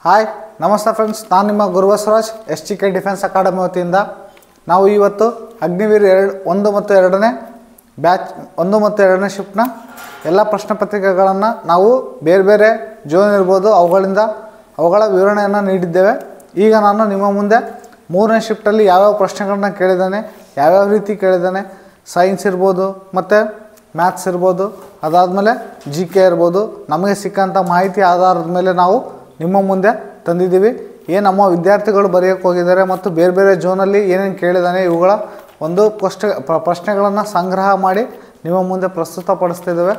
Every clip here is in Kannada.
ಹಾಯ್ ನಮಸ್ತೆ ಫ್ರೆಂಡ್ಸ್, ನಾನು ನಿಮ್ಮ ಗುರುಬಸವರಾಜ್ SGK ಡಿಫೆನ್ಸ್ ಅಕಾಡೆಮಿ ವತಿಯಿಂದ ನಾವು ಇವತ್ತು ಅಗ್ನಿವೀರ್ 1 ಮತ್ತು 2ನೇ ಬ್ಯಾಚ್ 1 ಮತ್ತು 2ನೇ ಶಿಫ್ಟ್ನ ಎಲ್ಲ ಪ್ರಶ್ನೆ ಪತ್ರಿಕೆಗಳನ್ನು ನಾವು ಬೇರೆ ಬೇರೆ ಜೋನ್ ಇರ್ಬೋದು ಅವುಗಳ ವಿವರಣೆಯನ್ನು ನೀಡಿದ್ದೇವೆ. ಈಗ ನಾನು ನಿಮ್ಮ ಮುಂದೆ 3ನೇ ಶಿಫ್ಟಲ್ಲಿ ಯಾವ್ಯಾವ ಪ್ರಶ್ನೆಗಳನ್ನ ಕೇಳಿದ್ದಾನೆ, ಯಾವ್ಯಾವ ರೀತಿ ಕೇಳಿದ್ದಾನೆ, ಸೈನ್ಸ್ ಇರ್ಬೋದು ಮತ್ತು ಮ್ಯಾಥ್ಸ್ ಇರ್ಬೋದು, ಅದಾದಮೇಲೆ GK ಇರ್ಬೋದು, ನಮಗೆ ಸಿಕ್ಕಂಥ ಮಾಹಿತಿ ಆಧಾರದ ಮೇಲೆ ನಾವು ನಿಮ್ಮ ಮುಂದೆ ತಂದಿದ್ದೀವಿ. ನಮ್ಮ ವಿದ್ಯಾರ್ಥಿಗಳು ಬರೆಯೋಕ್ಕೆ ಹೋಗಿದ್ದಾರೆ ಮತ್ತು ಬೇರೆ ಬೇರೆ ಜೋನಲ್ಲಿ ಏನೇನು ಕೇಳಿದ್ದಾನೆ ಇವುಗಳ ಒಂದು ಪ್ರಶ್ನೆಗಳನ್ನು ಸಂಗ್ರಹ ಮಾಡಿ ನಿಮ್ಮ ಮುಂದೆ ಪ್ರಸ್ತುತಪಡಿಸ್ತಿದ್ದೇವೆ.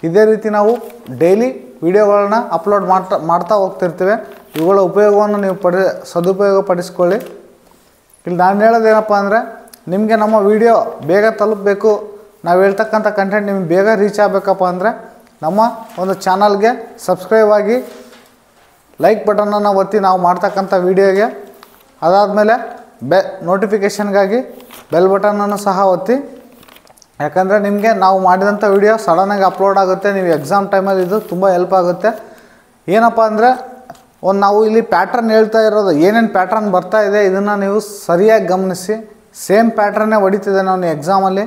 ಇದೇ ರೀತಿ ನಾವು ಡೈಲಿ ವಿಡಿಯೋಗಳನ್ನ ಅಪ್ಲೋಡ್ ಮಾಡ್ತಾ ಹೋಗ್ತಿರ್ತೀವಿ. ಇವುಗಳ ಉಪಯೋಗವನ್ನು ನೀವು ಸದುಪಯೋಗ ಪಡಿಸ್ಕೊಳ್ಳಿ. ಇಲ್ಲಿ ನಾನು ಹೇಳೋದೇನಪ್ಪ ಅಂದರೆ, ನಿಮಗೆ ನಮ್ಮ ವಿಡಿಯೋ ಬೇಗ ತಲುಪಬೇಕು, ನಾವು ಹೇಳ್ತಕ್ಕಂಥ ಕಂಟೆಂಟ್ ನಿಮಗೆ ಬೇಗ ರೀಚ್ ಆಗಬೇಕಪ್ಪ ಅಂದರೆ ನಮ್ಮ ಒಂದು ಚಾನಲ್ಗೆ ಸಬ್ಸ್ಕ್ರೈಬ್ ಆಗಿ ಲೈಕ್ ಬಟನನ್ನು ಒತ್ತಿ ನಾವು ಮಾಡ್ತಕ್ಕಂಥ ವಿಡಿಯೋಗೆ. ಅದಾದಮೇಲೆ ನೋಟಿಫಿಕೇಷನ್ಗಾಗಿ ಬೆಲ್ ಬಟನನ್ನು ಸಹ ಒತ್ತಿ. ಯಾಕಂದರೆ ನಿಮಗೆ ನಾವು ಮಾಡಿದಂಥ ವಿಡಿಯೋ ಸಡನ್ನಾಗಿ ಅಪ್ಲೋಡ್ ಆಗುತ್ತೆ. ನೀವು ಎಕ್ಸಾಮ್ ಟೈಮಲ್ಲಿ ಇದು ತುಂಬ ಹೆಲ್ಪ್ ಆಗುತ್ತೆ. ಏನಪ್ಪ ಅಂದರೆ, ನಾವು ಇಲ್ಲಿ ಪ್ಯಾಟ್ರನ್ ಹೇಳ್ತಾ ಇರೋದು, ಏನೇನು ಪ್ಯಾಟ್ರನ್ ಬರ್ತಾ ಇದೆ ಇದನ್ನು ನೀವು ಸರಿಯಾಗಿ ಗಮನಿಸಿ. ಸೇಮ್ ಪ್ಯಾಟ್ರನ್ನೇ ಹೊಡಿತಿದ್ದಾನೆ ಅವನು ಎಕ್ಸಾಮಲ್ಲಿ,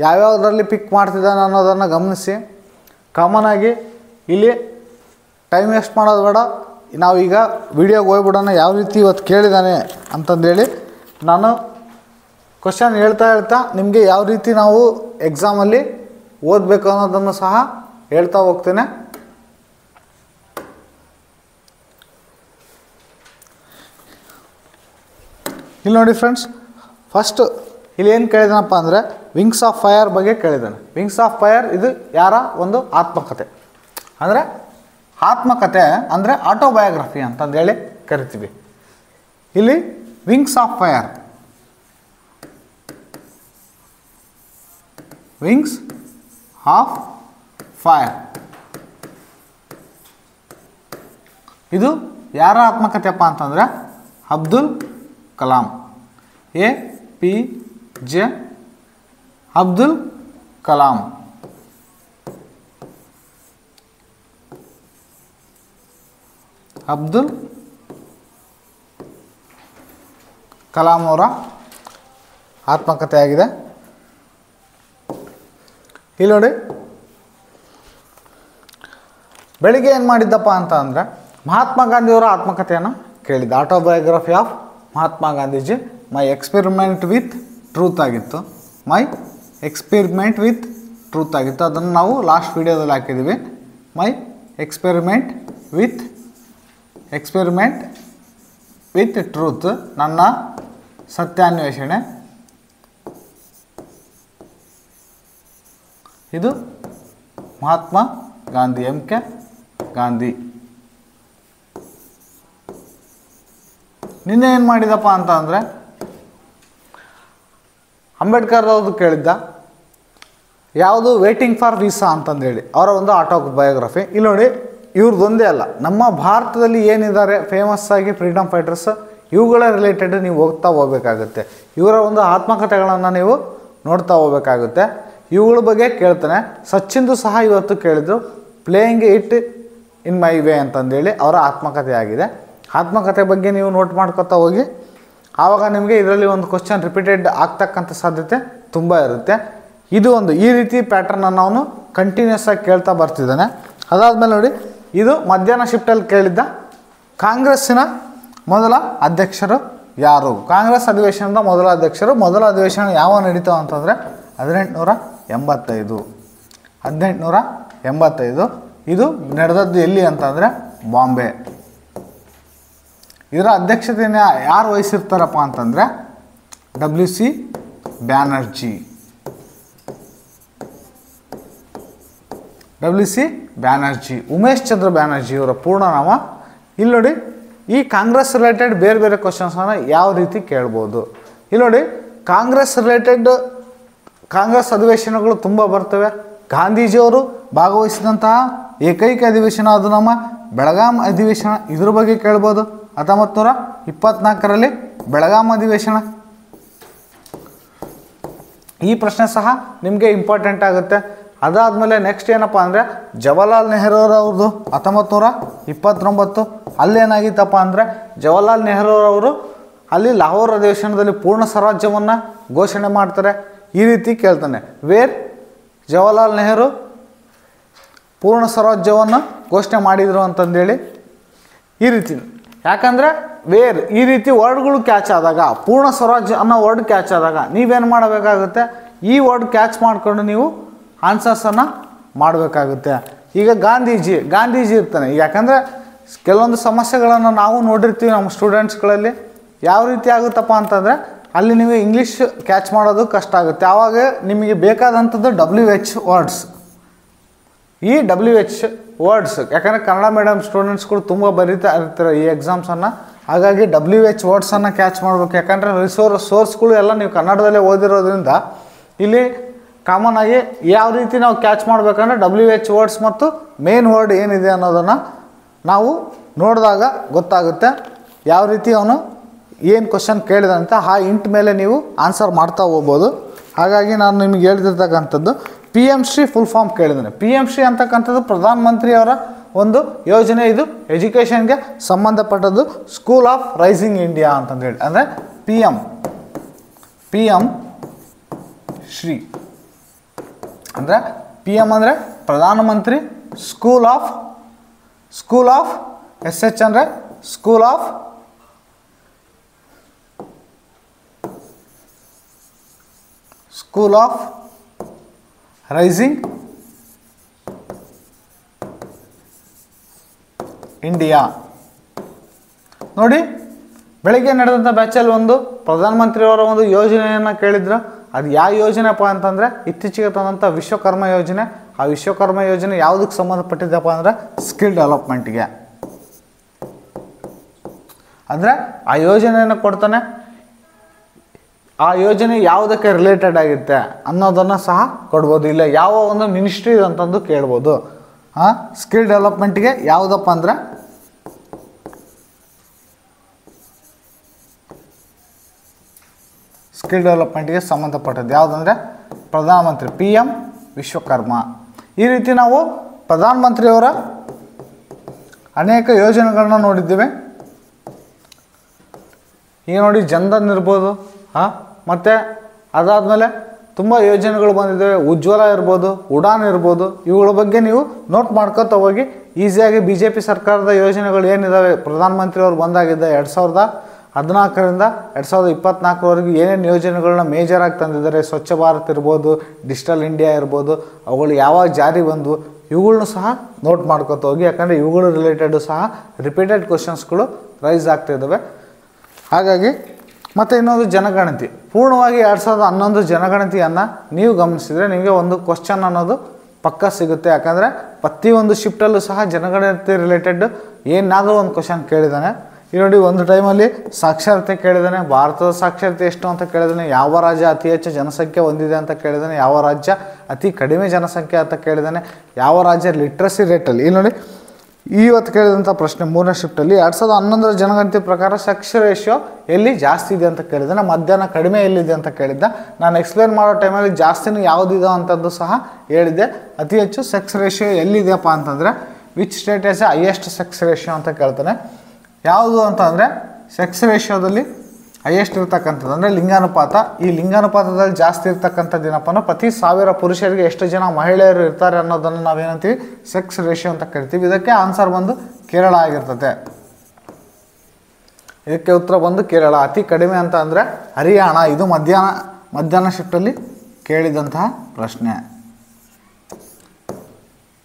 ಯಾವ್ಯಾವುದರಲ್ಲಿ ಪಿಕ್ ಮಾಡ್ತಿದ್ದಾನೆ ಅನ್ನೋದನ್ನು ಗಮನಿಸಿ. ಕಾಮನಾಗಿ ಇಲ್ಲಿ ಟೈಮ್ ವೇಸ್ಟ್ ಮಾಡೋದು ಬೇಡ, ನಾವೀಗ ವಿಡಿಯೋಗೆ ಹೋಗ್ಬಿಡೋಣ. ಯಾವ ರೀತಿ ಇವತ್ತು ಕೇಳಿದ್ದಾನೆ ಅಂತಂದೇಳಿ ನಾನು ಕ್ವಶನ್ ಹೇಳ್ತಾ ನಿಮಗೆ ಯಾವ ರೀತಿ ನಾವು ಎಕ್ಸಾಮಲ್ಲಿ ಓದಬೇಕು ಅನ್ನೋದನ್ನು ಸಹ ಹೇಳ್ತಾ ಹೋಗ್ತೇನೆ. ಇಲ್ಲಿ ನೋಡಿ ಫ್ರೆಂಡ್ಸ್, ಫಸ್ಟ್ ಇಲ್ಲಿ ಏನು ಕೇಳಿದಾನಪ್ಪ ಅಂದರೆ ವಿಂಗ್ಸ್ ಆಫ್ ಫೈರ್ ಬಗ್ಗೆ ಕೇಳಿದ್ದಾನೆ. ವಿಂಗ್ಸ್ ಆಫ್ ಫೈರ್ ಇದು ಯಾರ ಒಂದು ಆತ್ಮಕಥೆ, ಅಂದರೆ ಆತ್ಮಕಥೆ ಅಂದರೆ ಆಟೋಬಯೋಗ್ರಫಿ ಅಂತಂದೇಳಿ ಕರಿತೀವಿ. ಇಲ್ಲಿ wings of fire, wings of fire ಇದು ಯಾರ ಆತ್ಮಕಥೆಯಪ್ಪ ಅಂತಂದರೆ ಅಬ್ದುಲ್ ಕಲಾಂ, APJ ಅಬ್ದುಲ್ ಕಲಾಂ. ಅಬ್ದುಲ್ ಕಲಾಂ ಅವರ ಆತ್ಮಕಥೆಯಾಗಿದೆ. ಇಲ್ಲಿ ನೋಡಿ, ಬೆಳಿಗ್ಗೆ ಏನು ಮಾಡಿದ್ದಪ್ಪ ಅಂತ ಅಂದರೆ ಮಹಾತ್ಮ ಗಾಂಧಿಯವರ ಆತ್ಮಕಥೆಯನ್ನು ಕೇಳಿದ್ದ. Autobiography of Mahatma Gandhiji, my experiment with truth ಆಗಿತ್ತು. ಮೈ ಎಕ್ಸ್ಪೆರಿಮೆಂಟ್ ವಿತ್ ಟ್ರೂತ್ ಆಗಿತ್ತು. ಅದನ್ನು ನಾವು ಲಾಸ್ಟ್ ವಿಡಿಯೋದಲ್ಲಿ ಹಾಕಿದ್ದೀವಿ. ಮೈ ಎಕ್ಸ್ಪೆರಿಮೆಂಟ್ ವಿತ್ ಟ್ರೂತ್, ನನ್ನ ಸತ್ಯಾನ್ವೇಷಣೆ. ಇದು ಮಹಾತ್ಮ ಗಾಂಧಿ, MK ಗಾಂಧಿ. ನಿನ್ನೆ ಏನು ಮಾಡಿದಪ್ಪ ಅಂತ ಅಂದರೆ ಅಂಬೇಡ್ಕರ್ ಅವ್ರದ್ದು ಕೇಳಿದ್ದ, ಯಾವುದು ವೇಟಿಂಗ್ ಫಾರ್ ವೀಸಾ ಅಂತಂದೇಳಿ ಅವರ ಒಂದು ಆಟೋಬಯೋಗ್ರಫಿ. ಇಲ್ಲಿ ನೋಡಿ, ಇವ್ರದ್ದೊಂದೇ ಅಲ್ಲ, ನಮ್ಮ ಭಾರತದಲ್ಲಿ ಏನಿದ್ದಾರೆ ಫೇಮಸ್ ಆಗಿ ಫ್ರೀಡಮ್ ಫೈಟರ್ಸ್, ಇವುಗಳ ರಿಲೇಟೆಡ್ ನೀವು ಹೋಗಬೇಕಾಗುತ್ತೆ. ಇವರ ಒಂದು ಆತ್ಮಕಥೆಗಳನ್ನು ನೀವು ನೋಡ್ತಾ ಹೋಗಬೇಕಾಗುತ್ತೆ. ಇವುಗಳ ಬಗ್ಗೆ ಕೇಳ್ತಾನೆ. ಸಚಿನ್ದು ಸಹ ಇವತ್ತು ಕೇಳಿದ್ರು, playing it in my way ಅಂತಂದೇಳಿ ಅವರ ಆತ್ಮಕಥೆ ಆಗಿದೆ. ಆತ್ಮಕಥೆ ಬಗ್ಗೆ ನೀವು ನೋಟ್ ಮಾಡ್ಕೊತಾ ಹೋಗಿ, ಆವಾಗ ನಿಮಗೆ ಇದರಲ್ಲಿ ಒಂದು ಕ್ವಶನ್ ರಿಪೀಟೆಡ್ ಆಗ್ತಕ್ಕಂಥ ಸಾಧ್ಯತೆ ತುಂಬ ಇರುತ್ತೆ. ಇದು ಒಂದು ಈ ರೀತಿ ಪ್ಯಾಟರ್ನನ್ನು ಅವನು ಕಂಟಿನ್ಯೂಸ್ ಆಗಿ ಕೇಳ್ತಾ ಬರ್ತಿದ್ದಾನೆ. ಅದಾದಮೇಲೆ ನೋಡಿ, ಇದು ಮಧ್ಯಾಹ್ನ ಶಿಫ್ಟಲ್ಲಿ ಕೇಳಿದ್ದ ಕಾಂಗ್ರೆಸ್ಸಿನ ಮೊದಲ ಅಧ್ಯಕ್ಷರು ಯಾರು. ಕಾಂಗ್ರೆಸ್ ಅಧಿವೇಶನದ ಮೊದಲ ಅಧಿವೇಶನ ಯಾವ ನಡೀತಾವ ಅಂತಂದರೆ 1885. ಇದು ನಡೆದದ್ದು ಎಲ್ಲಿ ಅಂತಂದರೆ ಬಾಂಬೆ. ಇದರ ಅಧ್ಯಕ್ಷತೆಯನ್ನು ಯಾರು ವಹಿಸಿರ್ತಾರಪ್ಪ ಅಂತಂದರೆ WC ಬ್ಯಾನರ್ಜಿ. ಉಮೇಶ್ ಚಂದ್ರ ಬ್ಯಾನರ್ಜಿ ಇವರ ಪೂರ್ಣನಾಮ. ಇಲ್ಲಿ ನೋಡಿ, ಈ ಕಾಂಗ್ರೆಸ್ ರಿಲೇಟೆಡ್ ಬೇರೆ ಬೇರೆ ಕ್ವಶನ್ಸನ್ನು ಯಾವ ರೀತಿ ಕೇಳ್ಬೋದು. ಇಲ್ಲಿ ನೋಡಿ, ಕಾಂಗ್ರೆಸ್ ಅಧಿವೇಶನಗಳು ತುಂಬ ಬರ್ತವೆ. ಗಾಂಧೀಜಿಯವರು ಭಾಗವಹಿಸಿದಂತಹ ಏಕೈಕ ಅಧಿವೇಶನ ಅದು ನಮ್ಮ ಬೆಳಗಾಂ ಅಧಿವೇಶನ. ಇದ್ರ ಬಗ್ಗೆ ಕೇಳ್ಬೋದು. 1924ರಲ್ಲಿ ಬೆಳಗಾಂ ಅಧಿವೇಶನ. ಈ ಪ್ರಶ್ನೆ ಸಹ ನಿಮಗೆ ಇಂಪಾರ್ಟೆಂಟ್ ಆಗುತ್ತೆ. ಅದಾದಮೇಲೆ ನೆಕ್ಸ್ಟ್ ಏನಪ್ಪ ಅಂದರೆ ಜವಾಹರ್ಲಾಲ್ ನೆಹರೂರವ್ರದ್ದು 1929 ಅಲ್ಲೇನಾಗಿತ್ತಪ್ಪ ಅಂದರೆ ಜವಾಹರ್ಲಾಲ್ ನೆಹರೂರವರು ಅಲ್ಲಿ ಲಾಹೋರ್ ಅಧಿವೇಶನದಲ್ಲಿ ಪೂರ್ಣ ಸ್ವರಾಜ್ಯವನ್ನು ಘೋಷಣೆ ಮಾಡ್ತಾರೆ. ಈ ರೀತಿ ಕೇಳ್ತಾನೆ, ವೇರ್ ಜವಾಹರ್ಲಾಲ್ ನೆಹರು ಪೂರ್ಣ ಸ್ವರಾಜ್ಯವನ್ನು ಘೋಷಣೆ ಮಾಡಿದರು ಅಂತಂದೇಳಿ ಈ ರೀತಿ. ಯಾಕಂದರೆ ವೇರ್ ಈ ರೀತಿ ವರ್ಡ್ಗಳು ಕ್ಯಾಚ್ ಆದಾಗ, ಪೂರ್ಣ ಸ್ವರಾಜ್ಯ ಅನ್ನೋ ವರ್ಡ್ ಕ್ಯಾಚ್ ಆದಾಗ ನೀವೇನು ಮಾಡಬೇಕಾಗುತ್ತೆ, ಈ ವರ್ಡ್ ಕ್ಯಾಚ್ ಮಾಡಿಕೊಂಡು ನೀವು ಆನ್ಸರ್ಸನ್ನು ಮಾಡಬೇಕಾಗುತ್ತೆ. ಈಗ ಗಾಂಧೀಜಿ ಇರ್ತಾನೆ. ಯಾಕಂದರೆ ಕೆಲವೊಂದು ಸಮಸ್ಯೆಗಳನ್ನು ನಾವು ನೋಡಿರ್ತೀವಿ ನಮ್ಮ ಸ್ಟೂಡೆಂಟ್ಸ್ಗಳಲ್ಲಿ. ಯಾವ ರೀತಿ ಆಗುತ್ತಪ್ಪ ಅಂತಂದರೆ ಅಲ್ಲಿ ನೀವು ಇಂಗ್ಲೀಷ್ ಕ್ಯಾಚ್ ಮಾಡೋದು ಕಷ್ಟ ಆಗುತ್ತೆ. ಆವಾಗ ನಿಮಗೆ ಬೇಕಾದಂಥದ್ದು WH ವರ್ಡ್ಸ್. ಈ WH ವರ್ಡ್ಸ್ ಯಾಕಂದರೆ ಕನ್ನಡ ಮೀಡಿಯಮ್ ಸ್ಟೂಡೆಂಟ್ಸ್ಗಳು ತುಂಬ ಬರೀತಾ ಇರ್ತಾರೆ ಈ ಎಕ್ಸಾಮ್ಸನ್ನು. ಹಾಗಾಗಿ WH ವರ್ಡ್ಸನ್ನು ಕ್ಯಾಚ್ ಮಾಡಬೇಕು. ಯಾಕಂದರೆ ಸೋರ್ಸ್ಗಳು ಎಲ್ಲ ನೀವು ಕನ್ನಡದಲ್ಲೇ ಓದಿರೋದ್ರಿಂದ ಇಲ್ಲಿ ಕಾಮನ್ ಆಗಿ ಯಾವ ರೀತಿ ನಾವು ಕ್ಯಾಚ್ ಮಾಡಬೇಕಂದ್ರೆ WH ವರ್ಡ್ಸ್ ಮತ್ತು ಮೇನ್ ವರ್ಡ್ ಏನಿದೆ ಅನ್ನೋದನ್ನು ನಾವು ನೋಡಿದಾಗ ಗೊತ್ತಾಗುತ್ತೆ ಯಾವ ರೀತಿ ಅವನು ಏನು ಕ್ವಶನ್ ಕೇಳಿದಂತ ಆ ಇಂಟ್ ಮೇಲೆ ನೀವು ಆನ್ಸರ್ ಮಾಡ್ತಾ ಹೋಗ್ಬೋದು. ಹಾಗಾಗಿ ನಾನು ನಿಮಗೆ ಹೇಳ್ತಿರ್ತಕ್ಕಂಥದ್ದು PMಶ್ರೀ ಫುಲ್ ಫಾರ್ಮ್ ಕೇಳಿದ್ದೇನೆ. PMಶ್ರೀ ಅಂತಕ್ಕಂಥದ್ದು ಪ್ರಧಾನಮಂತ್ರಿಯವರ ಒಂದು ಯೋಜನೆ. ಇದು ಎಜುಕೇಷನ್ಗೆ ಸಂಬಂಧಪಟ್ಟದ್ದು. ಸ್ಕೂಲ್ ಆಫ್ ರೈಸಿಂಗ್ ಇಂಡಿಯಾ ಅಂತಂದೇಳಿ ಅಂದರೆ PM ಶ್ರೀ ಅಂದರೆ PM ಅಂದರೆ ಪ್ರಧಾನಮಂತ್ರಿ, ಸ್ಕೂಲ್ ಆಫ್ SH ಅಂದರೆ ಸ್ಕೂಲ್ ಆಫ್ ರೈಸಿಂಗ್ ಇಂಡಿಯಾ. ನೋಡಿ, ಬೆಳಗ್ಗೆ ನಡೆದಂಥ ಬ್ಯಾಚಲ್ಲಿ ಒಂದು ಪ್ರಧಾನಮಂತ್ರಿಯವರ ಒಂದು ಯೋಜನೆಯನ್ನು ಕೇಳಿದ್ರು. ಅದು ಯಾವ ಯೋಜನೆಪ್ಪ ಅಂತಂದರೆ ಇತ್ತೀಚೆಗೆ ತಂದಂಥ ವಿಶ್ವಕರ್ಮ ಯೋಜನೆ. ಆ ವಿಶ್ವಕರ್ಮ ಯೋಜನೆ ಯಾವುದಕ್ಕೆ ಸಂಬಂಧಪಟ್ಟಿದ್ದಪ್ಪ ಅಂದರೆ ಸ್ಕಿಲ್ ಡೆವಲಪ್ಮೆಂಟ್ಗೆ. ಅಂದರೆ ಆ ಯೋಜನೆಯನ್ನು ಕೊಡ್ತಾನೆ, ಆ ಯೋಜನೆ ಯಾವುದಕ್ಕೆ ರಿಲೇಟೆಡ್ ಆಗುತ್ತೆ ಅನ್ನೋದನ್ನು ಸಹ ಕೊಡ್ಬೋದು. ಇಲ್ಲ ಯಾವ ಒಂದು ಮಿನಿಸ್ಟ್ರಿ ಅಂತಂದು ಕೇಳ್ಬೋದು. ಸ್ಕಿಲ್ ಡೆವಲಪ್ಮೆಂಟ್ಗೆ ಯಾವುದಪ್ಪ ಅಂದರೆ ಸ್ಕಿಲ್ ಡೆವಲಪ್ಮೆಂಟ್ಗೆ ಸಂಬಂಧಪಟ್ಟದ್ದು ಯಾವುದಂದರೆ ಪ್ರಧಾನಮಂತ್ರಿ PM ವಿಶ್ವಕರ್ಮ. ಈ ರೀತಿ ನಾವು ಪ್ರಧಾನಮಂತ್ರಿಯವರ ಅನೇಕ ಯೋಜನೆಗಳನ್ನ ನೋಡಿದ್ದೇವೆ. ಈಗ ನೋಡಿ, ಜನ್ಧನ್ ಇರ್ಬೋದು, ಮತ್ತು ಅದಾದಮೇಲೆ ತುಂಬ ಯೋಜನೆಗಳು ಬಂದಿದ್ದಾವೆ. ಉಜ್ವಲ ಇರ್ಬೋದು, ಉಡಾನ್ ಇರ್ಬೋದು. ಇವುಗಳ ಬಗ್ಗೆ ನೀವು ನೋಟ್ ಮಾಡ್ಕೊತಾ ಹೋಗಿ ಈಸಿಯಾಗಿ BJP ಸರ್ಕಾರದ ಯೋಜನೆಗಳು ಏನಿದ್ದಾವೆ ಪ್ರಧಾನಮಂತ್ರಿಯವರು ಬಂದಾಗಿದ್ದ 2014ರಿಂದ 2024ವರೆಗೂ ಏನೇನು ಯೋಜನೆಗಳನ್ನ ಮೇಜರಾಗಿ ತಂದಿದ್ದಾರೆ, ಸ್ವಚ್ಛ ಭಾರತ್ ಇರ್ಬೋದು, ಡಿಜಿಟಲ್ ಇಂಡಿಯಾ ಇರ್ಬೋದು, ಅವುಗಳು ಯಾವಾಗ ಜಾರಿ ಬಂದವು ಇವುಗಳನ್ನೂ ಸಹ ನೋಟ್ ಮಾಡ್ಕೊತಾ ಹೋಗಿ. ಯಾಕಂದರೆ ಇವುಗಳು ರಿಲೇಟೆಡು ಸಹ ರಿಪೀಟೆಡ್ ಕ್ವಶನ್ಸ್ಗಳು ರೈಸ್ ಆಗ್ತಾಯಿದ್ದಾವೆ. ಹಾಗಾಗಿ ಮತ್ತು ಇನ್ನೊಂದು ಜನಗಣತಿ. ಪೂರ್ಣವಾಗಿ 2011 ಜನಗಣತಿಯನ್ನು ನೀವು ಗಮನಿಸಿದರೆ ನಿಮಗೆ ಒಂದು ಕ್ವಶನ್ ಅನ್ನೋದು ಪಕ್ಕ ಸಿಗುತ್ತೆ. ಯಾಕಂದರೆ ಪ್ರತಿಯೊಂದು ಶಿಫ್ಟಲ್ಲೂ ಸಹ ಜನಗಣತಿ ರಿಲೇಟೆಡ್ ಏನಾದರೂ ಒಂದು ಕ್ವಶನ್ ಕೇಳಿದ್ದಾನೆ. ಈಗ ನೋಡಿ, ಒಂದು ಟೈಮಲ್ಲಿ ಸಾಕ್ಷರತೆ ಕೇಳಿದ್ದಾನೆ, ಭಾರತದ ಸಾಕ್ಷರತೆ ಎಷ್ಟು ಅಂತ ಕೇಳಿದ್ದಾನೆ, ಯಾವ ರಾಜ್ಯ ಅತಿ ಹೆಚ್ಚು ಜನಸಂಖ್ಯೆ ಹೊಂದಿದೆ ಅಂತ ಕೇಳಿದ್ದಾನೆ, ಯಾವ ರಾಜ್ಯ ಅತಿ ಕಡಿಮೆ ಜನಸಂಖ್ಯೆ ಅಂತ ಕೇಳಿದ್ದಾನೆ, ಯಾವ ರಾಜ್ಯ ಲಿಟ್ರಸಿ ರೇಟಲ್ಲಿ. ಇಲ್ಲಿ ನೋಡಿ, ಇವತ್ತು ಕೇಳಿದಂಥ ಪ್ರಶ್ನೆ 3ನೇ ಶಿಫ್ಟಲ್ಲಿ 2011 ಜನಗಣತಿ ಪ್ರಕಾರ ಸೆಕ್ಸ್ ರೇಷಿಯೋ ಎಲ್ಲಿ ಜಾಸ್ತಿ ಇದೆ ಅಂತ ಕೇಳಿದ್ದಾನೆ, ಮಧ್ಯಾಹ್ನ ಕಡಿಮೆ ಎಲ್ಲಿದೆ ಅಂತ ಕೇಳಿದ್ದ. ನಾನು ಎಕ್ಸ್ಪ್ಲೇನ್ ಮಾಡೋ ಟೈಮಲ್ಲಿ ಜಾಸ್ತಿನೂ ಯಾವುದಿದೆ ಅಂತದ್ದು ಸಹ ಹೇಳಿದ್ದೆ. ಅತಿ ಹೆಚ್ಚು ಸೆಕ್ಸ್ ರೇಷಿಯೋ ಎಲ್ಲಿದೆಯಪ್ಪ ಅಂತಂದರೆ which state has highest sex ratio ಅಂತ ಕೇಳ್ತಾನೆ. ಯಾವುದು ಅಂತಂದರೆ ಸೆಕ್ಸ್ ರೇಷಿಯೋದಲ್ಲಿ ಹೈಯೆಸ್ಟ್ ಇರ್ತಕ್ಕಂಥದ್ದು ಅಂದರೆ ಲಿಂಗಾನುಪಾತ. ಈ ಲಿಂಗಾನುಪಾತದಲ್ಲಿ ಜಾಸ್ತಿ ಇರ್ತಕ್ಕಂಥದ್ದು ಏನಪ್ಪ ಅಂದರೆ ಪ್ರತಿ 1000 ಪುರುಷರಿಗೆ ಎಷ್ಟು ಜನ ಮಹಿಳೆಯರು ಇರ್ತಾರೆ ಅನ್ನೋದನ್ನು ನಾವೇನಂತೀವಿ ಸೆಕ್ಸ್ ರೇಷಿಯೋ ಅಂತ ಕರಿತೀವಿ. ಇದಕ್ಕೆ ಆನ್ಸರ್ ಬಂದು ಕೇರಳ ಆಗಿರ್ತದೆ. ಇದಕ್ಕೆ ಉತ್ತರ ಬಂದು ಕೇರಳ. ಅತಿ ಕಡಿಮೆ ಅಂತ ಅಂದರೆ ಹರಿಯಾಣ. ಇದು ಮಧ್ಯಾಹ್ನ ಶಿಫ್ಟಲ್ಲಿ ಕೇಳಿದಂತಹ ಪ್ರಶ್ನೆ.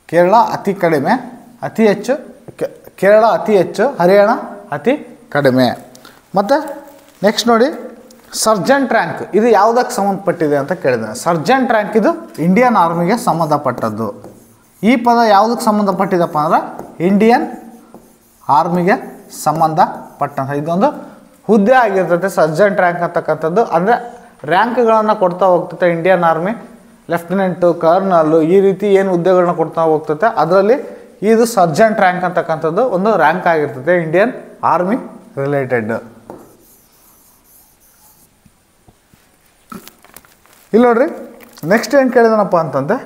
ಕೇರಳ ಅತಿ ಕಡಿಮೆ, ಅತಿ ಹೆಚ್ಚು. ಕೇರಳ ಅತಿ ಹೆಚ್ಚು, ಹರಿಯಾಣ ಅತಿ ಕಡಿಮೆ. ಮತ್ತು ನೆಕ್ಸ್ಟ್ ನೋಡಿ, ಸರ್ಜೆಂಟ್ ರ್ಯಾಂಕ್ ಇದು ಯಾವುದಕ್ಕೆ ಸಂಬಂಧಪಟ್ಟಿದೆ ಅಂತ ಕೇಳಿದೆ. ಸರ್ಜೆಂಟ್ ರ್ಯಾಂಕ್ ಇದು ಇಂಡಿಯನ್ ಆರ್ಮಿಗೆ ಸಂಬಂಧಪಟ್ಟದ್ದು. ಈ ಪದ ಯಾವುದಕ್ಕೆ ಸಂಬಂಧಪಟ್ಟಿದಪ್ಪ ಅಂದ್ರೆ ಇಂಡಿಯನ್ ಆರ್ಮಿಗೆ ಸಂಬಂಧಪಟ್ಟಂಥ ಇದೊಂದು ಹುದ್ದೆ ಆಗಿರ್ತದೆ. ಸರ್ಜೆಂಟ್ ರ್ಯಾಂಕ್ ಅಂತಕ್ಕಂಥದ್ದು ಅಂದರೆ ರ್ಯಾಂಕ್ಗಳನ್ನು ಕೊಡ್ತಾ ಹೋಗ್ತದೆ ಇಂಡಿಯನ್ ಆರ್ಮಿ. ಲೆಫ್ಟಿನೆಂಟು, ಕರ್ನಲ್ಲು ಈ ರೀತಿ ಏನು ಹುದ್ದೆಗಳನ್ನ ಕೊಡ್ತಾ ಹೋಗ್ತದೆ. ಅದರಲ್ಲಿ ಇದು ಸರ್ಜೆಂಟ್ ರ್ಯಾಂಕ್ ಅಂತಕ್ಕಂಥದ್ದು ಒಂದು ರ್ಯಾಂಕ್ ಆಗಿರ್ತದೆ ಇಂಡಿಯನ್ ಆರ್ಮಿ ರಿಲೇಟೆಡ್. ಇಲ್ಲಿ ನೋಡ್ರಿ, ನೆಕ್ಸ್ಟ್ ಏನು ಕೇಳಿದನಪ್ಪ ಅಂತಂದರೆ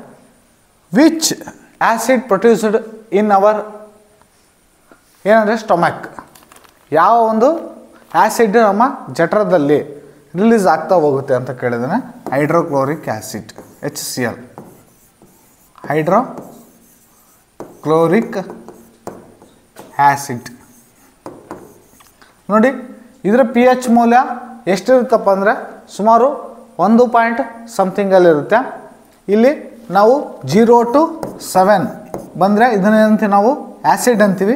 which acid produced in our ಏನಂದರೆ ಸ್ಟೊಮ್ಯಾಕ್, ಯಾವ ಒಂದು ಆ್ಯಸಿಡ್ ನಮ್ಮ ಜಠರದಲ್ಲಿ ರಿಲೀಸ್ ಆಗ್ತಾ ಹೋಗುತ್ತೆ ಅಂತ ಕೇಳಿದರೆ hydrochloric acid HCl, hydrochloric acid. ನೋಡಿ ಇದರ pH ಮೌಲ್ಯ ಎಷ್ಟಿರುತ್ತಪ್ಪ ಅಂದರೆ ಸುಮಾರು 1 ಪಾಯಿಂಟ್ ಸಮಥಿಂಗಲ್ಲಿರುತ್ತೆ. ಇಲ್ಲಿ ನಾವು 0 to 7 ಬಂದರೆ ಇದನ್ನೇನಂತೀವಿ ನಾವು ಆ್ಯಸಿಡ್ ಅಂತೀವಿ.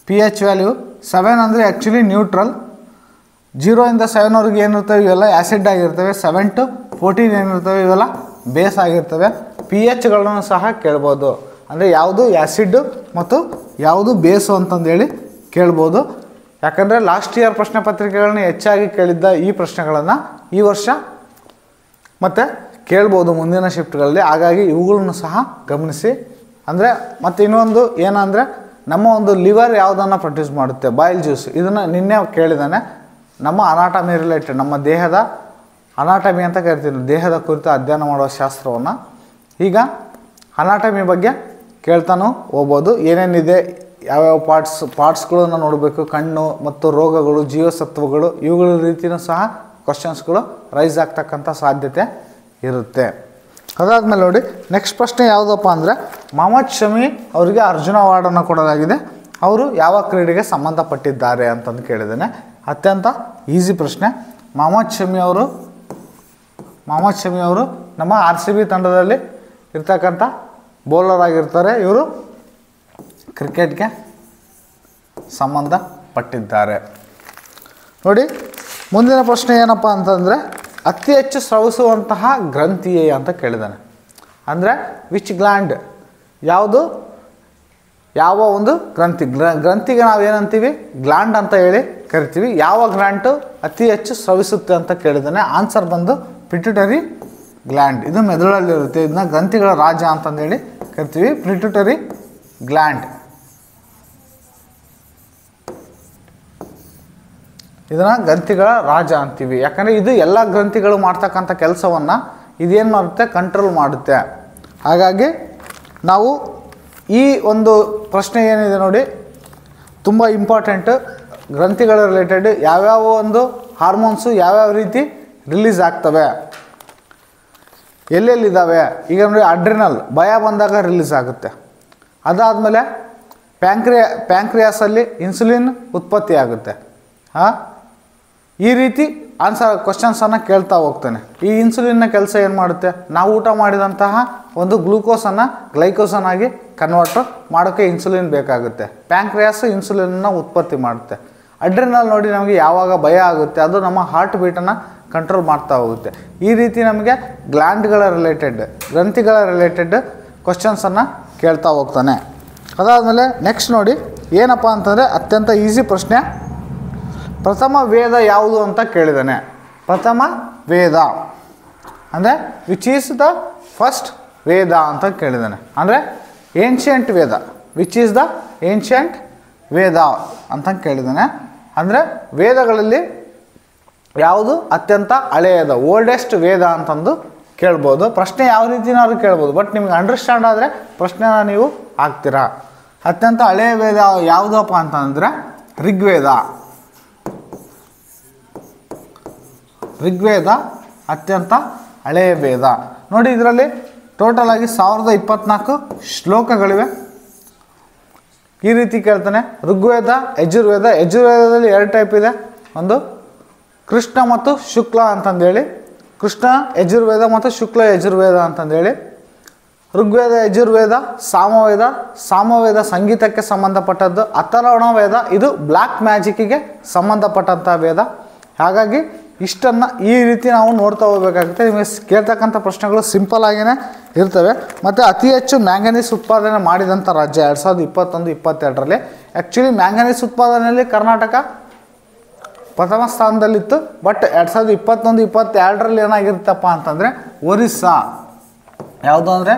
pH ವ್ಯಾಲ್ಯೂ 7 ಅಂದರೆ ಆ್ಯಕ್ಚುಲಿ ನ್ಯೂಟ್ರಲ್. 0 ಇಂದ 7ವರೆಗೆ ಏನಿರ್ತವೆ ಇವೆಲ್ಲ ಆ್ಯಸಿಡ್ ಆಗಿರ್ತವೆ. 7 to 14 ಏನಿರ್ತವೆ ಇವೆಲ್ಲ ಬೇಸ್ ಆಗಿರ್ತವೆ. pHಗಳನ್ನು ಸಹ ಕೇಳ್ಬೋದು, ಅಂದರೆ ಯಾವುದು ಆ್ಯಸಿಡ್ ಮತ್ತು ಯಾವುದು ಬೇಸು ಅಂತಂದೇಳಿ ಕೇಳ್ಬೋದು. ಯಾಕಂದರೆ ಲಾಸ್ಟ್ ಇಯರ್ ಪ್ರಶ್ನೆ ಪತ್ರಿಕೆಗಳನ್ನ ಹೆಚ್ಚಾಗಿ ಕೇಳಿದ್ದ ಈ ಪ್ರಶ್ನೆಗಳನ್ನು ಈ ವರ್ಷ ಮತ್ತು ಕೇಳ್ಬೋದು ಮುಂದಿನ ಶಿಫ್ಟ್ಗಳಲ್ಲಿ. ಹಾಗಾಗಿ ಇವುಗಳನ್ನು ಸಹ ಗಮನಿಸಿ. ಅಂದರೆ ಮತ್ತು ಇನ್ನೊಂದು ಏನಂದರೆ ನಮ್ಮ ಒಂದು ಲಿವರ್ ಯಾವುದನ್ನು ಪ್ರೊಡ್ಯೂಸ್ ಮಾಡುತ್ತೆ, ಬಾಯಿಲ್ ಜ್ಯೂಸ್. ಇದನ್ನು ನಿನ್ನೆ ಕೇಳಿದ್ದಾನೆ. ನಮ್ಮ ಅನಾಟಮಿ ರಿಲೇಟೆಡ್, ನಮ್ಮ ದೇಹದ ಅನಾಟಮಿ ಅಂತ ಕರಿತೀವಿ, ದೇಹದ ಕುರಿತು ಅಧ್ಯಯನ ಮಾಡುವ ಶಾಸ್ತ್ರವನ್ನು. ಈಗ ಅನಾಟಮಿ ಬಗ್ಗೆ ಕೇಳ್ತಾನೂ ಹೋಗ್ಬೋದು. ಏನೇನಿದೆ, ಯಾವ್ಯಾವ ಪಾರ್ಟ್ಸ್ಗಳನ್ನು ನೋಡಬೇಕು, ಕಣ್ಣು ಮತ್ತು ರೋಗಗಳು, ಜೀವಸತ್ವಗಳು, ಇವುಗಳ ರೀತಿಯೂ ಸಹ ಕ್ವಶನ್ಸ್ಗಳು ರೈಸ್ ಆಗ್ತಕ್ಕಂಥ ಸಾಧ್ಯತೆ ಇರುತ್ತೆ. ಅದಾದಮೇಲೆ ನೋಡಿ ನೆಕ್ಸ್ಟ್ ಪ್ರಶ್ನೆ ಯಾವುದಪ್ಪ ಅಂದರೆ ಮೊಹಮ್ಮದ್ ಶಮಿ ಅವರಿಗೆ ಅರ್ಜುನ ಅವಾರ್ಡನ್ನು ಕೊಡಲಾಗಿದೆ. ಅವರು ಯಾವ ಕ್ರೀಡೆಗೆ ಸಂಬಂಧಪಟ್ಟಿದ್ದಾರೆ ಅಂತಂದು ಕೇಳಿದ್ದೇನೆ. ಅತ್ಯಂತ ಈಸಿ ಪ್ರಶ್ನೆ. ಮೊಹಮ್ಮದ್ ಶಮಿ ಅವರು ನಮ್ಮ RCB ತಂಡದಲ್ಲಿ ಇರ್ತಕ್ಕಂಥ ಬೌಲರ್ ಆಗಿರ್ತಾರೆ. ಇವರು ಕ್ರಿಕೆಟ್ಗೆ ಸಂಬಂಧಪಟ್ಟಿದ್ದಾರೆ. ನೋಡಿ ಮುಂದಿನ ಪ್ರಶ್ನೆ ಏನಪ್ಪ ಅಂತಂದರೆ ಅತಿ ಹೆಚ್ಚು ಸ್ರವಿಸುವಂತಹ ಗ್ರಂಥಿಯೇ ಅಂತ ಕೇಳಿದ್ದಾನೆ. ಅಂದರೆ ವಿಚ್ ಗ್ಲ್ಯಾಂಡ್, ಯಾವ ಒಂದು ಗ್ರಂಥಿಗೆ ನಾವೇನಂತೀವಿ ಗ್ಲ್ಯಾಂಡ್ ಅಂತ ಹೇಳಿ ಕರಿತೀವಿ. ಯಾವ ಗ್ಲ್ಯಾಂಡು ಅತಿ ಹೆಚ್ಚು ಸ್ರವಿಸುತ್ತೆ ಅಂತ ಕೇಳಿದ್ದಾನೆ. ಆನ್ಸರ್ ಬಂದು ಪಿಟ್ಯುಟರಿ ಗ್ಲ್ಯಾಂಡ್. ಇದು ಮೆದುಳಲ್ಲಿರುತ್ತೆ. ಇದನ್ನ ಗ್ರಂಥಿಗಳ ರಾಜ ಅಂತಂದೇಳಿ ಕರಿತೀವಿ, ಪಿಟ್ಯುಟರಿ ಗ್ಲ್ಯಾಂಡ್. ಇದನ್ನು ಗ್ರಂಥಿಗಳ ರಾಜ ಅಂತೀವಿ. ಯಾಕಂದರೆ ಇದು ಎಲ್ಲ ಗ್ರಂಥಿಗಳು ಮಾಡ್ತಕ್ಕಂಥ ಕೆಲಸವನ್ನು ಇದೇನು ಮಾಡುತ್ತೆ, ಕಂಟ್ರೋಲ್ ಮಾಡುತ್ತೆ. ಹಾಗಾಗಿ ನಾವು ಈ ಒಂದು ಪ್ರಶ್ನೆ ಏನಿದೆ ನೋಡಿ ತುಂಬ ಇಂಪಾರ್ಟೆಂಟು. ಗ್ರಂಥಿಗಳ ರಿಲೇಟೆಡ್ ಯಾವ್ಯಾವ ಒಂದು ಹಾರ್ಮೋನ್ಸು ಯಾವ್ಯಾವ ರೀತಿ ರಿಲೀಸ್ ಆಗ್ತವೆ, ಎಲ್ಲೆಲ್ಲಿದ್ದಾವೆ. ಈಗ ನೋಡಿ ಅಡ್ರಿನಲ್ ಭಯ ಬಂದಾಗ ರಿಲೀಸ್ ಆಗುತ್ತೆ. ಅದಾದಮೇಲೆ ಪ್ಯಾಂಕ್ರಿಯಾಸಲ್ಲಿ ಇನ್ಸುಲಿನ್ ಉತ್ಪತ್ತಿ ಆಗುತ್ತೆ. ಈ ರೀತಿ ಕ್ವಶನ್ಸನ್ನು ಕೇಳ್ತಾ ಹೋಗ್ತಾನೆ. ಈ ಇನ್ಸುಲಿನ್ನ ಕೆಲಸ ಏನು ಮಾಡುತ್ತೆ, ನಾವು ಊಟ ಮಾಡಿದಂತಹ ಒಂದು ಗ್ಲೂಕೋಸನ್ನು ಗ್ಲೈಕೋಸನ್ ಆಗಿ ಕನ್ವರ್ಟ್ ಮಾಡೋಕ್ಕೆ ಇನ್ಸುಲಿನ್ ಬೇಕಾಗುತ್ತೆ. ಪ್ಯಾಂಕ್ರಿಯಾಸ್ ಇನ್ಸುಲಿನ್ನ ಉತ್ಪತ್ತಿ ಮಾಡುತ್ತೆ. ಅಡ್ರಿನಲ್ ನೋಡಿ ನಮಗೆ ಯಾವಾಗ ಭಯ ಆಗುತ್ತೆ ಅದು ನಮ್ಮ ಹಾರ್ಟ್ ಬೀಟನ್ನು ಕಂಟ್ರೋಲ್ ಮಾಡ್ತಾ ಹೋಗುತ್ತೆ. ಈ ರೀತಿ ನಮಗೆ ಗ್ಲ್ಯಾಂಡ್ಗಳ ರಿಲೇಟೆಡ್, ಗ್ರಂಥಿಗಳ ರಿಲೇಟೆಡ್ ಕ್ವಶನ್ಸನ್ನು ಕೇಳ್ತಾ ಹೋಗ್ತಾನೆ. ಅದಾದಮೇಲೆ ನೆಕ್ಸ್ಟ್ ನೋಡಿ ಏನಪ್ಪ ಅಂತಂದರೆ ಅತ್ಯಂತ ಈಸಿ ಪ್ರಶ್ನೆ. ಪ್ರಥಮ ವೇದ ಯಾವುದು ಅಂತ ಕೇಳಿದ್ದಾನೆ. ಪ್ರಥಮ ವೇದ ಅಂದರೆ which is the first Veda ಅಂತ ಕೇಳಿದ್ದಾನೆ. ಅಂದರೆ ancient Veda, which is the ancient Veda ಅಂತ ಕೇಳಿದ್ದಾನೆ. ಅಂದರೆ ವೇದಗಳಲ್ಲಿ ಯಾವುದು ಅತ್ಯಂತ ಹಳೆಯದ, ಓಲ್ಡೆಸ್ಟ್ ವೇದ ಅಂತಂದು ಕೇಳ್ಬೋದು. ಪ್ರಶ್ನೆ ಯಾವ ರೀತಿನಾದ್ರೂ ಕೇಳ್ಬೋದು, ಬಟ್ ನಿಮ್ಗೆ ಅಂಡರ್ಸ್ಟ್ಯಾಂಡ್ ಆದರೆ ಪ್ರಶ್ನೆನ ನೀವು ಹಾಕ್ತೀರಾ. ಅತ್ಯಂತ ಹಳೆಯ ವೇದ ಯಾವುದಪ್ಪ ಅಂತಂದರೆ ಋಗ್ವೇದ. ಋಗ್ವೇದ ಅತ್ಯಂತ ಹಳೆಯ ವೇದ. ನೋಡಿ ಇದರಲ್ಲಿ ಟೋಟಲ್ ಆಗಿ 1024 ಶ್ಲೋಕಗಳಿವೆ. ಈ ರೀತಿ ಕೇಳ್ತಾನೆ. ಋಗ್ವೇದ, ಯಜುರ್ವೇದ. ಯಜುರ್ವೇದದಲ್ಲಿ 2 ಟೈಪ್ ಇದೆ, ಒಂದು ಕೃಷ್ಣ ಮತ್ತು ಶುಕ್ಲ ಅಂತಂದೇಳಿ, ಕೃಷ್ಣ ಯಜುರ್ವೇದ ಮತ್ತು ಶುಕ್ಲ ಯಜುರ್ವೇದ ಅಂತಂದೇಳಿ. ಋಗ್ವೇದ, ಯಜುರ್ವೇದ, ಸಾಮವೇದ. ಸಾಮವೇದ ಸಂಗೀತಕ್ಕೆ ಸಂಬಂಧಪಟ್ಟದ್ದು. ಅಥರ್ವಣ ವೇದ ಇದು ಬ್ಲ್ಯಾಕ್ ಮ್ಯಾಜಿಕ್ಕಿಗೆ ಸಂಬಂಧಪಟ್ಟಂಥ ವೇದ. ಹಾಗಾಗಿ ಇಷ್ಟನ್ನು ಈ ರೀತಿ ನಾವು ನೋಡ್ತಾ ಹೋಗಬೇಕಾಗುತ್ತೆ. ನಿಮಗೆ ಕೇಳ್ತಕ್ಕಂಥ ಪ್ರಶ್ನೆಗಳು ಸಿಂಪಲ್ ಆಗಿಯೇ ಇರ್ತವೆ. ಮತ್ತು ಅತಿ ಹೆಚ್ಚು ಮ್ಯಾಂಗನೀಸ್ ಉತ್ಪಾದನೆ ಮಾಡಿದಂಥ ರಾಜ್ಯ 2021-22ರಲ್ಲಿ. ಆ್ಯಕ್ಚುಲಿ ಮ್ಯಾಂಗನೀಸ್ ಉತ್ಪಾದನೆಯಲ್ಲಿ ಕರ್ನಾಟಕ ಪ್ರಥಮ ಸ್ಥಾನದಲ್ಲಿತ್ತು. ಬಟ್ 2021-22ರಲ್ಲಿ ಏನಾಗಿರುತ್ತಪ್ಪ ಅಂತಂದರೆ ಒರಿಸ್ಸಾ, ಯಾವುದು ಅಂದರೆ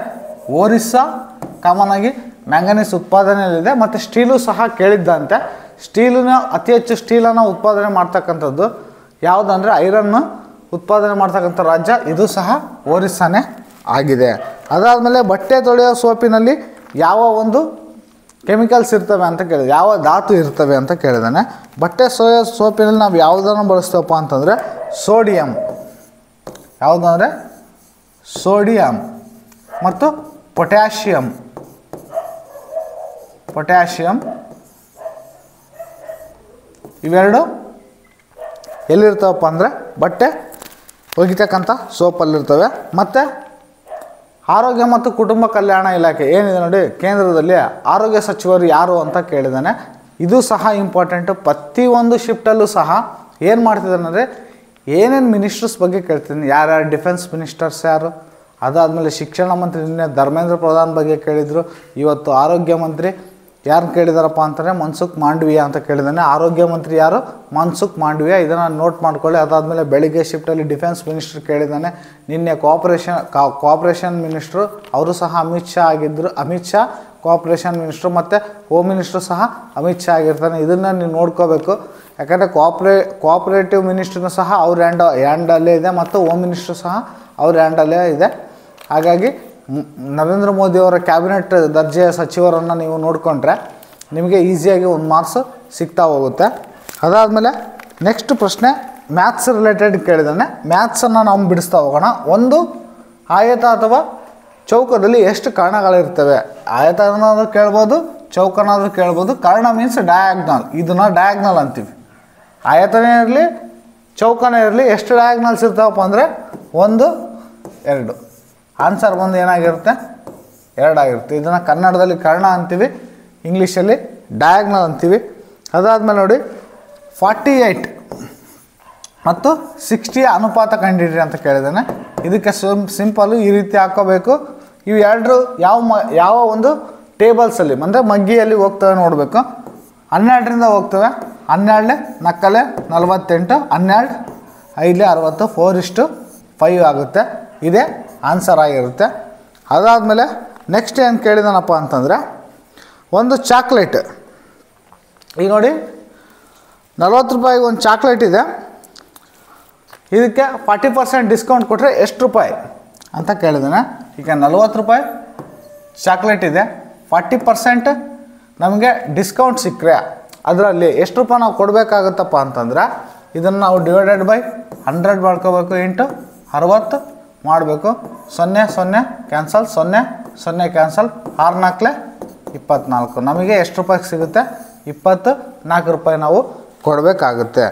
ಒರಿಸ್ಸಾ ಕಾಮನ್ ಆಗಿ ಮ್ಯಾಂಗನೀಸ್ ಉತ್ಪಾದನೆಯಲ್ಲಿದೆ. ಮತ್ತು ಸ್ಟೀಲು ಸಹ ಕೇಳಿದ್ದಂತೆ. ಅತಿ ಹೆಚ್ಚು ಸ್ಟೀಲನ್ನು ಉತ್ಪಾದನೆ ಮಾಡ್ತಕ್ಕಂಥದ್ದು ಯಾವುದಂದರೆ ಐರನ್ನು ಉತ್ಪಾದನೆ ಮಾಡ್ತಕ್ಕಂಥ ರಾಜ್ಯ ಇದು ಸಹ ಒರಿಸ್ಸಾನೇ ಆಗಿದೆ. ಅದಾದಮೇಲೆ ಬಟ್ಟೆ ತೊಳೆಯೋ ಸೋಪಿನಲ್ಲಿ ಯಾವ ಒಂದು ಕೆಮಿಕಲ್ಸ್ ಇರ್ತವೆ ಅಂತ ಕೇಳಿದೆ, ಯಾವ ಧಾತು ಇರ್ತವೆ ಅಂತ ಕೇಳಿದಾನೆ. ಬಟ್ಟೆ ತೊಳೆಯೋ ಸೋಪಿನಲ್ಲಿ ನಾವು ಯಾವುದನ್ನು ಬಳಸ್ತೇವಪ್ಪ ಅಂತಂದರೆ ಸೋಡಿಯಂ. ಯಾವುದು ಅಂದರೆ ಸೋಡಿಯಂ ಮತ್ತು ಪೊಟ್ಯಾಷಿಯಂ. ಇವೆರಡು ಎಲ್ಲಿರ್ತಾವಪ್ಪ ಅಂದರೆ ಬಟ್ಟೆ ಒಗಿತಕ್ಕಂಥ ಸೋಪಲ್ಲಿರ್ತವೆ. ಮತ್ತು ಆರೋಗ್ಯ ಮತ್ತು ಕುಟುಂಬ ಕಲ್ಯಾಣ ಇಲಾಖೆ ಏನಿದೆ ನೋಡಿ, ಕೇಂದ್ರದಲ್ಲಿ ಆರೋಗ್ಯ ಸಚಿವರು ಯಾರು ಅಂತ ಕೇಳಿದ್ದಾನೆ. ಇದು ಸಹ ಇಂಪಾರ್ಟೆಂಟು. ಪ್ರತಿಯೊಂದು ಶಿಫ್ಟಲ್ಲೂ ಸಹ ಏನು ಮಾಡ್ತಿದ್ದಾನೆ ಅಂದರೆ ಏನೇನು ಮಿನಿಸ್ಟರ್ಸ್ ಬಗ್ಗೆ ಕೇಳ್ತೀನಿ, ಯಾರ್ಯಾರು ಡಿಫೆನ್ಸ್ ಮಿನಿಸ್ಟರ್ಸ್ ಯಾರು, ಅದಾದಮೇಲೆ ಶಿಕ್ಷಣ ಮಂತ್ರಿ ನಿನ್ನೆ ಧರ್ಮೇಂದ್ರ ಪ್ರಧಾನ್ ಬಗ್ಗೆ ಕೇಳಿದರು. ಇವತ್ತು ಆರೋಗ್ಯ ಮಂತ್ರಿ ಯಾರು ಕೇಳಿದಾರಪ್ಪ ಅಂತಂದರೆ ಮನ್ಸುಖ್ ಮಾಂಡವಿಯಾ ಅಂತ ಕೇಳಿದ್ದಾನೆ. ಆರೋಗ್ಯ ಮಂತ್ರಿ ಯಾರು? ಮನ್ಸುಖ್ ಮಾಂಡವಿಯಾ. ಇದನ್ನು ನೋಟ್ ಮಾಡ್ಕೊಳ್ಳಿ. ಅದಾದಮೇಲೆ ಬೆಳಿಗ್ಗೆ ಶಿಫ್ಟಲ್ಲಿ ಡಿಫೆನ್ಸ್ ಮಿನಿಸ್ಟರ್ ಕೇಳಿದ್ದಾನೆ. ನಿನ್ನೆ ಕೋಆಪ್ರೇಷನ್ ಮಿನಿಸ್ಟ್ರು ಅವರು ಸಹ ಅಮಿತ್ ಶಾ ಆಗಿದ್ದರು. ಅಮಿತ್ ಶಾ ಕೋಆಪ್ರೇಷನ್ ಮಿನಿಸ್ಟ್ರು ಮತ್ತು ಹೋಮ್ ಮಿನಿಸ್ಟ್ರು ಸಹ ಅಮಿತ್ ಶಾ ಆಗಿರ್ತಾನೆ. ಇದನ್ನು ನೀವು ನೋಡ್ಕೋಬೇಕು. ಯಾಕಂದರೆ ಕೋಆಪ್ರೇಟಿವ್ ಮಿನಿಸ್ಟ್ರೂ ಸಹ ಅವ್ರ ಹ್ಯಾಂಡಲ್ಲೇ ಇದೆ ಮತ್ತು ಹೋಮ್ ಮಿನಿಸ್ಟ್ರು ಸಹ ಅವ್ರ ಹ್ಯಾಂಡಲ್ಲೇ ಇದೆ. ಹಾಗಾಗಿ ನರೇಂದ್ರ ಮೋದಿಯವರ ಕ್ಯಾಬಿನೆಟ್ ದರ್ಜೆಯ ಸಚಿವರನ್ನು ನೀವು ನೋಡಿಕೊಂಡ್ರೆ ನಿಮಗೆ ಈಸಿಯಾಗಿ ಒಂದು ಮಾರ್ಕ್ಸ್ ಸಿಗ್ತಾ ಹೋಗುತ್ತೆ. ಅದಾದಮೇಲೆ ನೆಕ್ಸ್ಟ್ ಪ್ರಶ್ನೆ ಮ್ಯಾಥ್ಸ್ ರಿಲೇಟೆಡ್ ಕೇಳಿದ್ದಾನೆ. ಮ್ಯಾಥ್ಸನ್ನು ನಾವು ಬಿಡಿಸ್ತಾ ಹೋಗೋಣ. ಒಂದು ಆಯತ ಅಥವಾ ಚೌಕದಲ್ಲಿ ಎಷ್ಟು ಕರ್ಣಗಳಿರ್ತವೆ? ಆಯತ ಅನ್ನೋದು ಕೇಳ್ಬೋದು, ಚೌಕನಾದರೂ ಕೇಳ್ಬೋದು. Karna means diagonal. ಇದನ್ನು ಡಯಾಗ್ನಲ್ ಅಂತೀವಿ. ಆಯತನೇ ಇರಲಿ ಚೌಕನೇ ಇರಲಿ, ಎಷ್ಟು ಡಯಾಗ್ನಲ್ಸ್ ಇರ್ತಾವಪ್ಪ ಅಂದರೆ 1, 2. ಆನ್ಸರ್ ಬಂದು ಏನಾಗಿರುತ್ತೆ? 2 ಆಗಿರುತ್ತೆ. ಇದನ್ನು ಕನ್ನಡದಲ್ಲಿ ಕರ್ಣ ಅಂತೀವಿ, ಇಂಗ್ಲೀಷಲ್ಲಿ ಡಯಾಗ್ನಲ್ ಅಂತೀವಿ. ಅದಾದಮೇಲೆ ನೋಡಿ 48 ಮತ್ತು 60 ಅನುಪಾತ ಕಂಡಿಡ್ರಿ ಅಂತ ಕೇಳಿದ್ದಾನೆ. ಇದಕ್ಕೆ ಸಿಂಪಲ್ಲು ಈ ರೀತಿ ಹಾಕ್ಕೋಬೇಕು. ಇವು ಎರಡರು ಯಾವ ಒಂದು ಟೇಬಲ್ಸಲ್ಲಿ ಅಂದರೆ ಮಗ್ಗಿಯಲ್ಲಿ ಹೋಗ್ತವೆ ನೋಡಬೇಕು. 12ರಿಂದ ಹೋಗ್ತವೆ. 12 ನಕ್ಕಲೆ 48, 12 5 60, 4:5 ಆಗುತ್ತೆ. ಇದೇ ಆನ್ಸರ್ ಆಗಿರುತ್ತೆ. ಅದಾದಮೇಲೆ ನೆಕ್ಸ್ಟ್ ಏನು ಕೇಳಿದಾನಪ್ಪ ಅಂತಂದರೆ ಒಂದು ಚಾಕ್ಲೇಟ್. ಈಗ ನೋಡಿ 40 ರೂಪಾಯಿಗೆ ಒಂದು ಚಾಕ್ಲೇಟ್ ಇದೆ. ಇದಕ್ಕೆ 40% ಡಿಸ್ಕೌಂಟ್ ಕೊಟ್ಟರೆ ಎಷ್ಟು ರೂಪಾಯಿ ಅಂತ ಕೇಳಿದಾನೆ. ಈಗ 40 ರೂಪಾಯಿ ಚಾಕ್ಲೇಟ್ ಇದೆ, 40% ನಮಗೆ ಡಿಸ್ಕೌಂಟ್ ಸಿಕ್ಕರೆ ಅದರಲ್ಲಿ ಎಷ್ಟು ರೂಪಾಯಿ ನಾವು ಕೊಡಬೇಕಾಗುತ್ತಪ್ಪ ಅಂತಂದರೆ ಇದನ್ನು ನಾವು ಡಿವೈಡೆಡ್ ಬೈ 100 ಮಾಡ್ಕೋಬೇಕು, ಇಂಟು 60 ಮಾಡಬೇಕು. 0 0 ಕ್ಯಾನ್ಸಲ್, 0 0 ಕ್ಯಾನ್ಸಲ್, 6 4 24. ನಮಗೆ ಎಷ್ಟು ರೂಪಾಯಿಗೆ ಸಿಗುತ್ತೆ? 24 ರೂಪಾಯಿ ನಾವು ಕೊಡಬೇಕಾಗುತ್ತೆ.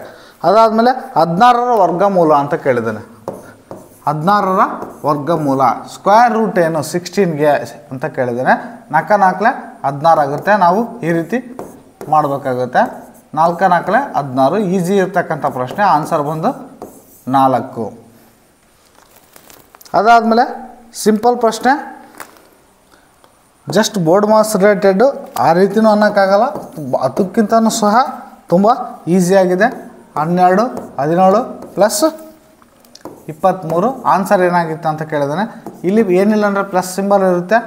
ಅದಾದಮೇಲೆ 16ರ ವರ್ಗಮೂಲ ಅಂತ ಕೇಳಿದ್ದಾನೆ. 16ರ ವರ್ಗಮೂಲ ಸ್ಕ್ವೇರ್ ರೂಟ್ ಏನು 16ಗೆ ಅಂತ ಕೇಳಿದ್ದಾನೆ. 4 4 16 ಆಗುತ್ತೆ. ನಾವು ಈ ರೀತಿ ಮಾಡಬೇಕಾಗುತ್ತೆ. 4 4 16. ಈಸಿ ಇರ್ತಕ್ಕಂಥ ಪ್ರಶ್ನೆ. ಆನ್ಸರ್ ಬಂದು 4. ಅದಾದಮೇಲೆ ಸಿಂಪಲ್ ಪ್ರಶ್ನೆ, ಜಸ್ಟ್ ಬೋರ್ಡ್ ಮಾರ್ಕ್ಸ್ ರಿಲೇಟೆಡ್ಡು. ಆ ರೀತಿಯೂ ಅನ್ನೋಕ್ಕಾಗಲ್ಲ, ಅದಕ್ಕಿಂತನೂ ಸಹ ತುಂಬ ಈಸಿಯಾಗಿದೆ. 12 17 ಪ್ಲಸ್ 23. ಆನ್ಸರ್ ಏನಾಗಿತ್ತು ಅಂತ ಕೇಳಿದಾನೆ. ಇಲ್ಲಿ ಏನಿಲ್ಲ ಅಂದರೆ ಪ್ಲಸ್ ಸಿಂಬಲ್ ಇರುತ್ತೆ.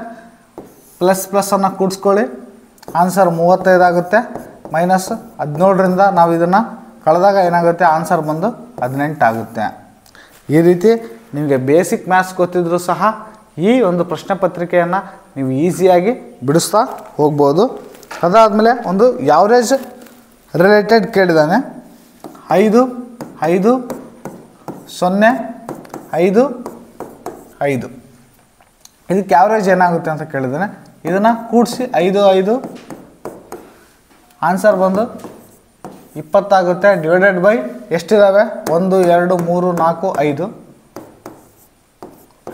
ಪ್ಲಸ್ಸನ್ನು ಕೂಡಿಸ್ಕೊಳ್ಳಿ. ಆನ್ಸರ್ 35 ಆಗುತ್ತೆ. ಮೈನಸ್ 17ರಿಂದ ನಾವು ಇದನ್ನು ಕಳೆದಾಗ ಏನಾಗುತ್ತೆ? ಆನ್ಸರ್ ಬಂದು 18 ಆಗುತ್ತೆ. ಈ ರೀತಿ ನಿಮಗೆ ಬೇಸಿಕ್ ಮ್ಯಾಥ್ಸ್ ಗೊತ್ತಿದ್ರೂ ಸಹ ಈ ಒಂದು ಪ್ರಶ್ನೆ ಪತ್ರಿಕೆಯನ್ನು ನೀವು ಈಸಿಯಾಗಿ ಬಿಡಿಸ್ತಾ ಹೋಗ್ಬೋದು. ಅದಾದಮೇಲೆ ಒಂದು ಯಾವ್ರೇಜ್ ರಿಲೇಟೆಡ್ ಕೇಳಿದ್ದಾನೆ. 5 5 0 5 5. ಇದಕ್ಕೆ ಯಾವ್ರೇಜ್ ಏನಾಗುತ್ತೆ ಅಂತ ಕೇಳಿದ್ದಾನೆ. ಇದನ್ನು ಕೂಡಿಸಿ 5 5 ಆನ್ಸರ್ ಬಂದು 20 ಆಗುತ್ತೆ. ಡಿವೈಡೆಡ್ ಬೈ ಎಷ್ಟಿದ್ದಾವೆ? 1 2 3 4 5.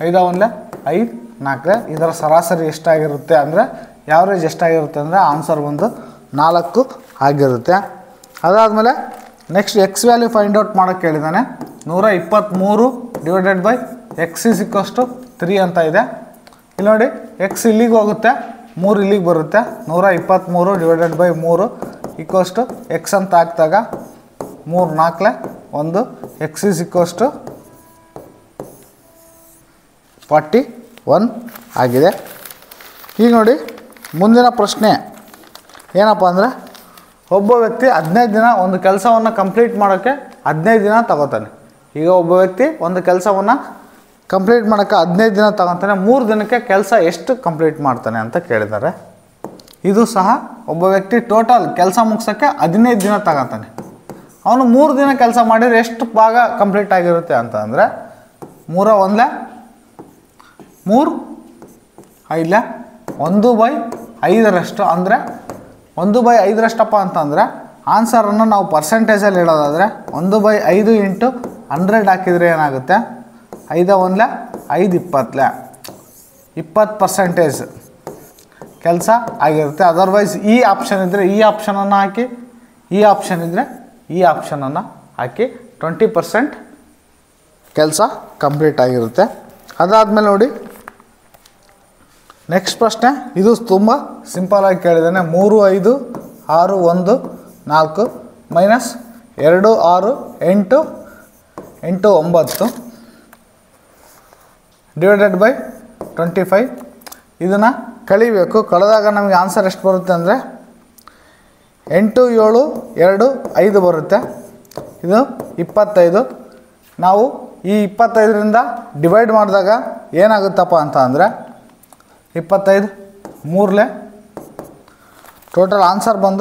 5 1 5 4. ಇದರ ಸರಾಸರಿ ಎಷ್ಟಾಗಿರುತ್ತೆ ಅಂದರೆ ಯಾವ್ರೇಜ್ ಎಷ್ಟಾಗಿರುತ್ತೆ ಅಂದರೆ ಆನ್ಸರ್ ಬಂದು 4 ಆಗಿರುತ್ತೆ. ಅದಾದಮೇಲೆ next x value find out ಮಾಡೋಕ್ಕೆ ಕೇಳಿದ್ದಾನೆ. 123 divided by x is equals to 3 ಅಂತ ಇದೆ. ಇಲ್ಲಿ ನೋಡಿ, ಎಕ್ಸ್ ಇಲ್ಲಿಗೆ ಹೋಗುತ್ತೆ, 3 ಇಲ್ಲಿಗೆ ಬರುತ್ತೆ. 123 divided by 3 equals to x ಅಂತ ಹಾಕಿದಾಗ 3 4 1 ಎಕ್ಸ್ ಈಸ್ ಈಕ್ವಲ್ಸ್ ಟು 41 ಆಗಿದೆ. ಈಗ ನೋಡಿ, ಮುಂದಿನ ಪ್ರಶ್ನೆ ಏನಪ್ಪ ಅಂದರೆ, ಒಬ್ಬ ವ್ಯಕ್ತಿ 15 ದಿನ ಒಂದು ಕೆಲಸವನ್ನು ಕಂಪ್ಲೀಟ್ ಮಾಡೋಕ್ಕೆ 15 ದಿನ ತಗೋತಾನೆ. ಈಗ ಒಬ್ಬ ವ್ಯಕ್ತಿ ಒಂದು ಕೆಲಸವನ್ನು ಕಂಪ್ಲೀಟ್ ಮಾಡೋಕ್ಕೆ 15 ದಿನ ತಗೊತಾನೆ, 3 ದಿನಕ್ಕೆ ಕೆಲಸ ಎಷ್ಟು ಕಂಪ್ಲೀಟ್ ಮಾಡ್ತಾನೆ ಅಂತ ಕೇಳಿದ್ದಾರೆ. ಇದು ಸಹ ಒಬ್ಬ ವ್ಯಕ್ತಿ ಟೋಟಲ್ ಕೆಲಸ ಮುಗಿಸೋಕ್ಕೆ 15 ದಿನ ತಗೊತಾನೆ. ಅವನು 3 ದಿನ ಕೆಲಸ ಮಾಡಿದರೆ ಎಷ್ಟು ಭಾಗ ಕಂಪ್ಲೀಟ್ ಆಗಿರುತ್ತೆ ಅಂತ ಅಂದರೆ 3 1 3 5 1/5 ಅಂದರೆ 1/5 ಅಂತಂದರೆ ಆನ್ಸರನ್ನು ನಾವು ಪರ್ಸೆಂಟೇಜಲ್ಲಿ ಹೇಳೋದಾದರೆ 1/5 ಇಂಟು 100 ಹಾಕಿದರೆ ಏನಾಗುತ್ತೆ, 5 1 5 20 20% ಕೆಲಸ ಆಗಿರುತ್ತೆ. ಅದರ್ವೈಸ್ ಈ ಆಪ್ಷನ್ ಇದ್ದರೆ ಈ ಆಪ್ಷನನ್ನು ಹಾಕಿ, ಈ ಆಪ್ಷನ್ ಇದ್ದರೆ ಈ ಆಪ್ಷನನ್ನು ಹಾಕಿ 20% ಕೆಲಸ ಕಂಪ್ಲೀಟ್ ಆಗಿರುತ್ತೆ. ಅದಾದಮೇಲೆ ನೋಡಿ ನೆಕ್ಸ್ಟ್ ಪ್ರಶ್ನೆ. ಇದು ತುಂಬ ಸಿಂಪಲಾಗಿ ಕೇಳಿದ್ದಾನೆ. 3 5 6 1 4 ಮೈನಸ್ 2 6 8 8 9 ಡಿವೈಡೆಡ್ ಬೈ 25. ಇದನ್ನು ಕಳಿಬೇಕು. ಕಳೆದಾಗ ನಮಗೆ ಆನ್ಸರ್ ಎಷ್ಟು ಬರುತ್ತೆ ಅಂದರೆ 8 7 2 5 ಬರುತ್ತೆ. ಇದು 25. ನಾವು ಈ 25ರಿಂದ ಡಿವೈಡ್ ಮಾಡಿದಾಗ ಏನಾಗುತ್ತಪ್ಪ ಅಂತ ಅಂದರೆ 25 3 ಟೋಟಲ್ ಆನ್ಸರ್ ಬಂದು